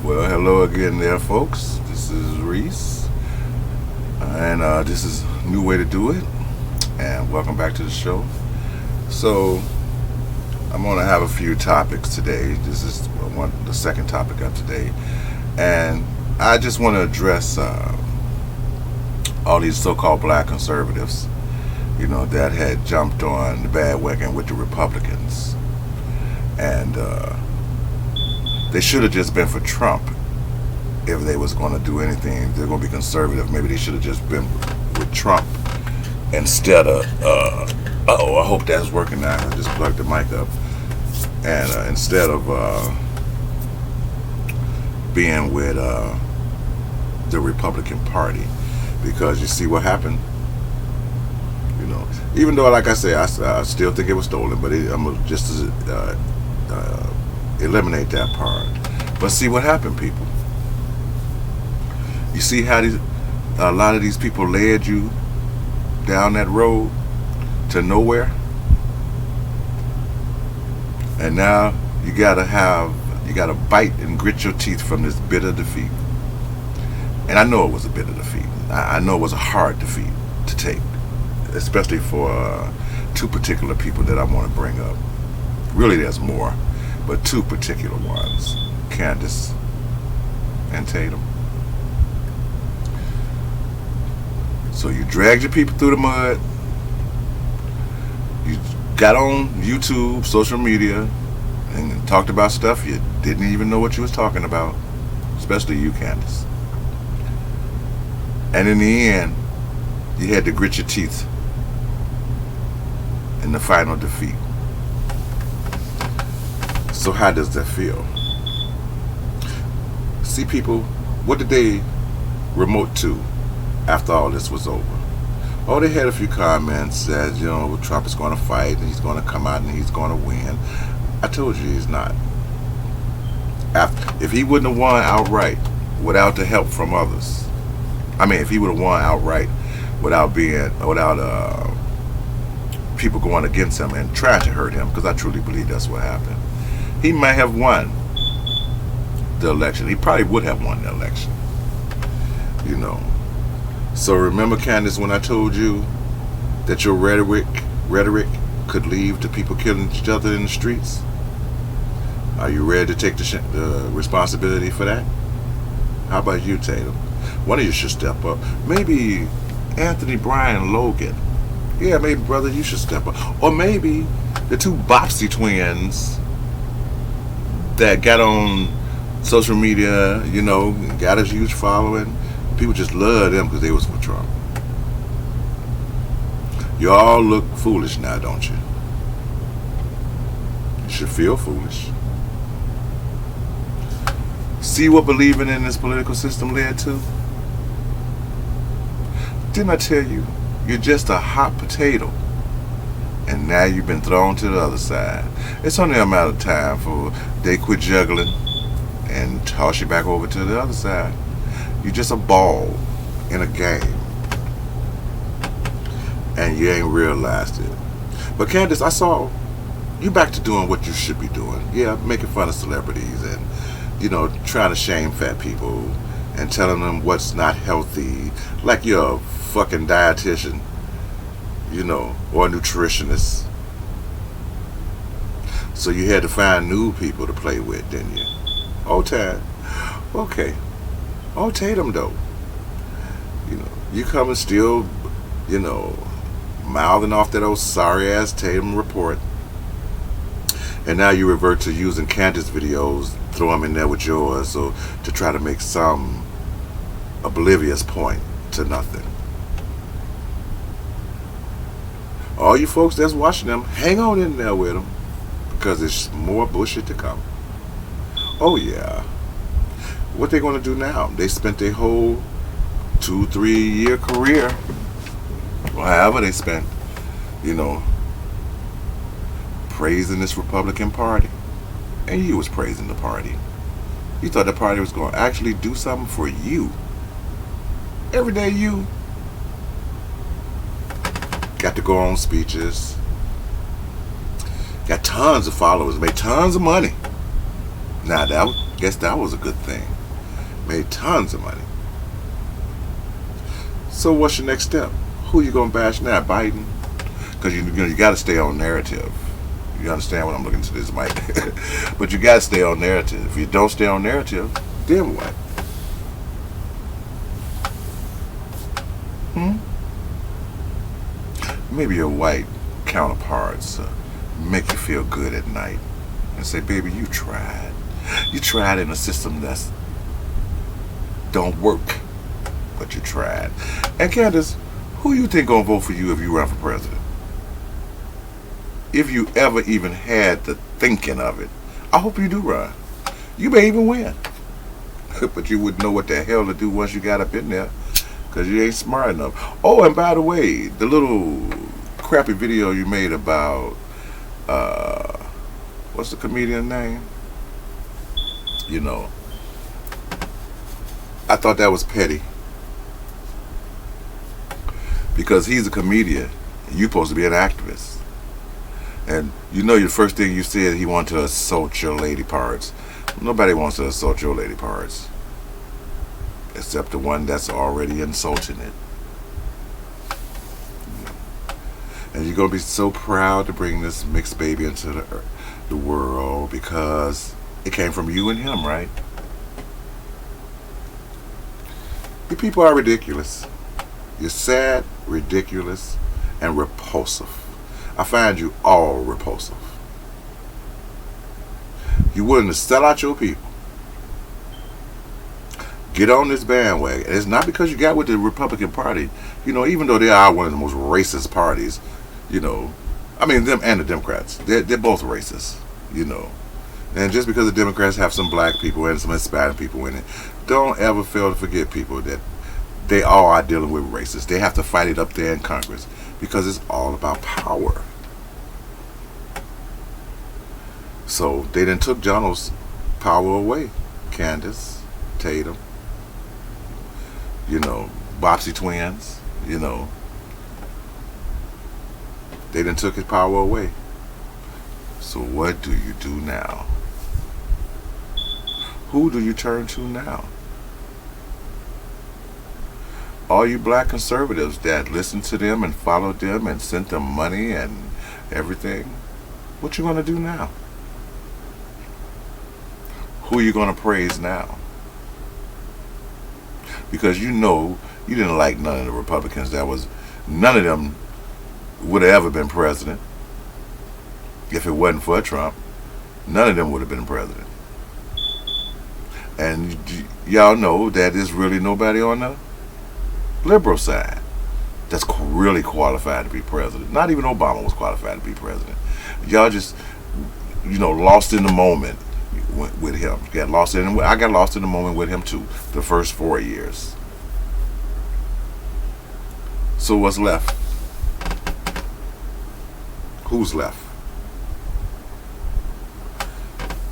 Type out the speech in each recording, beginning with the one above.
Well, hello again there, folks. This is Reese, and this is New Way to Do It, and welcome back to the show. So, I'm going to have a few topics today. This is the second topic of today, and I just want to address all these so-called black conservatives, that had jumped on the bandwagon with the Republicans, and they should have just been for Trump if they was going to do anything. They're going to be conservative. Maybe they should have just been with Trump instead of. I hope that's working now. I just plugged the mic up, and instead of being with the Republican Party, because you see what happened. Even though, like I say, I still think it was stolen, but I'm gonna just eliminate that part. But see what happened, people. You see how a lot of these people led you down that road to nowhere, and now you gotta bite and grit your teeth from this bitter defeat. And I know it was a bitter defeat. I know it was a hard defeat to take, especially for two particular people that I want to bring up. Really, there's more, but two particular ones, Candace and Tatum. So you dragged your people through the mud. You got on YouTube, social media, and talked about stuff you didn't even know what you was talking about, especially you, Candace. And in the end, you had to grit your teeth in the final defeat. So how does that feel? See, people, what did they remote to after all this was over? Oh, they had a few comments that, Trump is going to fight and he's going to come out and he's going to win. I told you he's not. If he wouldn't have won outright without the help from others, if he would have won outright without people going against him and trying to hurt him, because I truly believe that's what happened, he might have won the election. He probably would have won the election. So remember, Candace, when I told you that your rhetoric could lead to people killing each other in the streets? Are you ready to take the responsibility for that? How about you, Tatum? One of you should step up. Maybe Anthony Bryan Logan. Yeah, maybe, brother, you should step up. Or maybe the two Bopsy twins that got on social media, got a huge following. People just love them because they was for Trump. You all look foolish now, don't you? You should feel foolish. See what believing in this political system led to? Didn't I tell you? You're just a hot potato, and now you've been thrown to the other side. It's only a matter of time for they quit juggling and toss you back over to the other side. You're just a ball in a game, and you ain't realized it. But Candace, I saw you back to doing what you should be doing. Yeah, making fun of celebrities and trying to shame fat people and telling them what's not healthy, like you're a fucking dietitian, or a nutritionist. So you had to find new people to play with, didn't you? Oh, Tad. Okay. Oh, Tatum, though. You come and still, mouthing off that old sorry-ass Tatum report. And now you revert to using Candace videos, throw them in there with yours, so to try to make some oblivious point to nothing. All you folks that's watching them, hang on in there with them, because there's more bullshit to come. Oh yeah. What they going to do now? They spent their whole 2-3 year career, or however they spent, praising this Republican Party. And you was praising the party. You thought the party was going to actually do something for you. Everyday you got to go on speeches, got tons of followers, made tons of money. Now guess that was a good thing. Made tons of money. So what's your next step? Who you gonna bash now? Biden? Because you got to stay on narrative. You understand what I'm looking to this mic? But you got to stay on narrative. If you don't stay on narrative, then what? Maybe your white counterparts make you feel good at night and say, baby, you tried. You tried in a system that's don't work, but you tried. And Candace, who you think gonna vote for you if you run for president? If you ever even had the thinking of it, I hope you do run. You may even win. But you wouldn't know what the hell to do once you got up in there, because you ain't smart enough. Oh, and by the way, the little crappy video you made about, what's the comedian name? You know, I thought that was petty. Because he's a comedian, and you're supposed to be an activist. And you know, your first thing you said, he wanted to assault your lady parts. Nobody wants to assault your lady parts, except the one that's already insulting it. And you're going to be so proud to bring this mixed baby into the world because it came from you and him, right? You people are ridiculous. You're sad, ridiculous, and repulsive. I find you all repulsive. You're willing to sell out your people. Get on this bandwagon. And it's not because you got with the Republican Party. You know, even though they are one of the most racist parties, you know, I mean, them and the Democrats, they're both racist, you know. And just because the Democrats have some black people and some Hispanic people in it, don't ever fail to forget, people, that they all are dealing with racists. They have to fight it up there in Congress because it's all about power. So they done took John's power away. Candace, Tatum, you know, Bopsy twins, you know. They done took his power away. So what do you do now? Who do you turn to now? All you black conservatives that listened to them and followed them and sent them money and everything, what you gonna do now? Who are you gonna praise now? Because you know you didn't like none of the Republicans. None of them would have ever been president. If it wasn't for Trump, none of them would have been president. And y'all know that there's really nobody on the liberal side that's really qualified to be president. Not even Obama was qualified to be president. Y'all just, you know, lost in the moment with him. I got lost in the moment with him too, the first 4 years. So what's left? Who's left?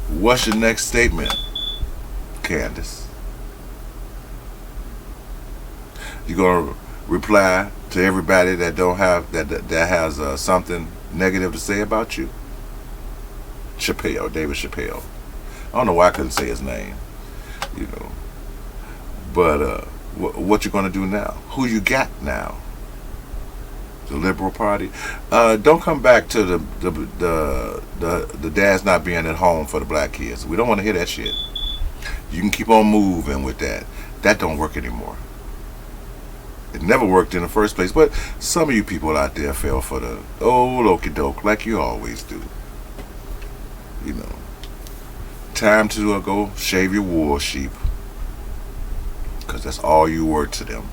What's your next statement, Candace? You gonna reply to everybody that don't have that has something negative to say about you? David Chappelle. I don't know why I couldn't say his name, you know. But what you gonna do now? Who you got now? The Liberal Party. Don't come back to the dads not being at home for the black kids. We don't want to hear that shit. You can keep on moving with that. That don't work anymore. It never worked in the first place. But some of you people out there fell for the old okie doke like you always do. You know. Time to go shave your wool, sheep. Because that's all you were to them.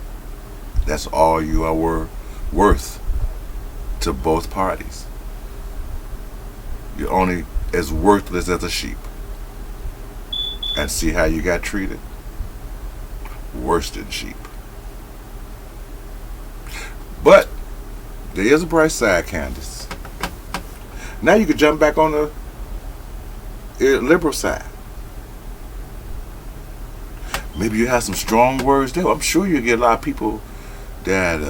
That's all you are worth to both parties. You're only as worthless as a sheep. And see how you got treated? Worse than sheep. But there is a bright side, Candace. Now you can jump back on the liberal side. Maybe you have some strong words there. I'm sure you'll get a lot of people that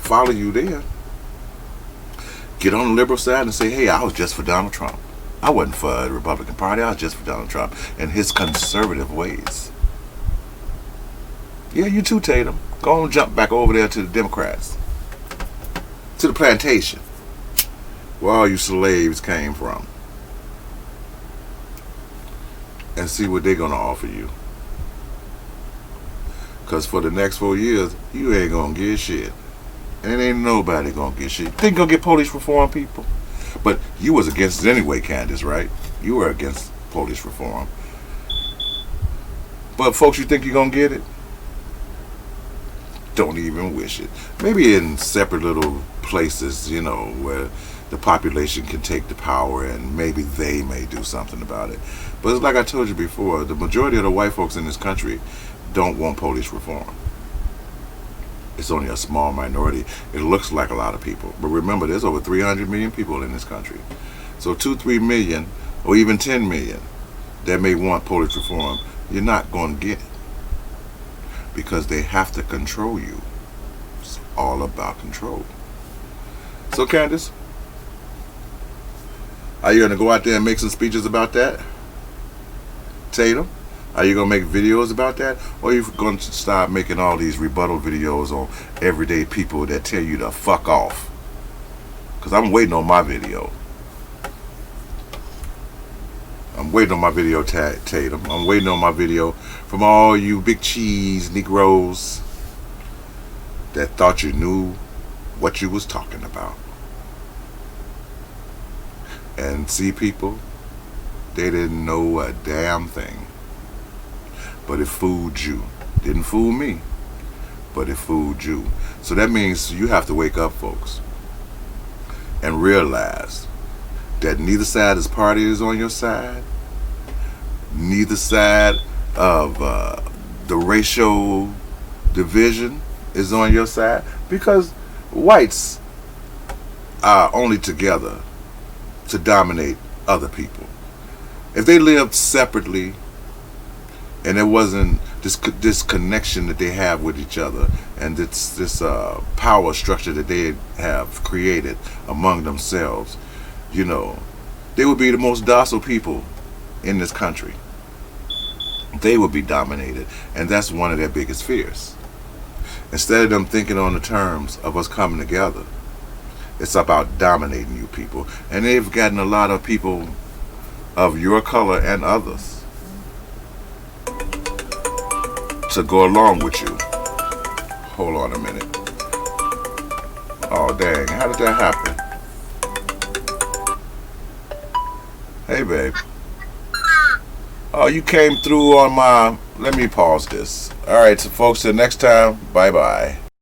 follow you there. Get on the liberal side and say, hey, I was just for Donald Trump. I wasn't for the Republican Party. I was just for Donald Trump and his conservative ways. Yeah, you too, Tatum. Go and jump back over there to the Democrats. To the plantation. Where all you slaves came from. And see what they're going to offer you. Because for the next 4 years, you ain't going to get shit. And ain't nobody going to get shit. Think you're going to get police reform, people? But you was against it anyway, Candace, right? You were against police reform. But folks, you think you're going to get it? Don't even wish it. Maybe in separate little places, you know, where the population can take the power and maybe they may do something about it. But like I told you before, the majority of the white folks in this country don't want police reform. It's only a small minority. It looks like a lot of people. But remember, there's over 300 million people in this country. So 2-3 million, or even 10 million, that may want police reform, you're not going to get it. Because they have to control you. It's all about control. So Candace, are you going to go out there and make some speeches about that? Tatum, are you going to make videos about that? Or are you going to start making all these rebuttal videos on everyday people that tell you to fuck off? Because I'm waiting on my video. I'm waiting on my video, Tatum. I'm waiting on my video from all you big cheese Negroes that thought you knew what you was talking about. And see, people, they didn't know a damn thing. But it fooled you. Didn't fool me, but it fooled you. So that means you have to wake up, folks, and realize that neither side of this party is on your side. Neither side of the racial division is on your side, because whites are only together to dominate other people. If they lived separately and there wasn't this connection that they have with each other and this power structure that they have created among themselves, you know, they would be the most docile people in this country. They would be dominated, and that's one of their biggest fears. Instead of them thinking on the terms of us coming together, it's about dominating you people. And they've gotten a lot of people of your color and others to go along with you. Hold on a minute. Oh dang, how did that happen? Hey babe. Oh, you came through on my... Let me pause this. Alright, so folks, till next time, bye-bye.